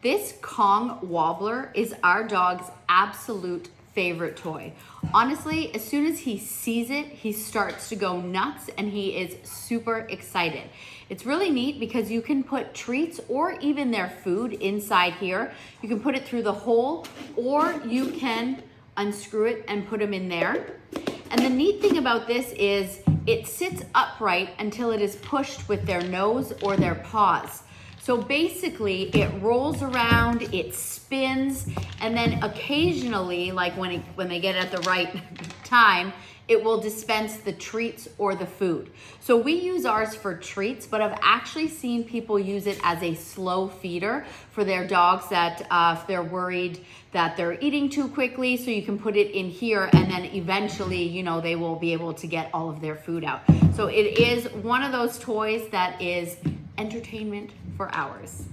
This Kong Wobbler is our dog's absolute favorite toy. Honestly, as soon as he sees it, he starts to go nuts and he is super excited. It's really neat because you can put treats or even their food inside here. You can put it through the hole, or you can unscrew it and put them in there. And the neat thing about this is it sits upright until it is pushed with their nose or their paws. So basically it rolls around, it spins, and then occasionally, like when they get at the right time, it will dispense the treats or the food. So we use ours for treats, but I've actually seen people use it as a slow feeder for their dogs that if they're worried that they're eating too quickly, so you can put it in here and then eventually, you know, they will be able to get all of their food out. So it is one of those toys that is entertainment for hours.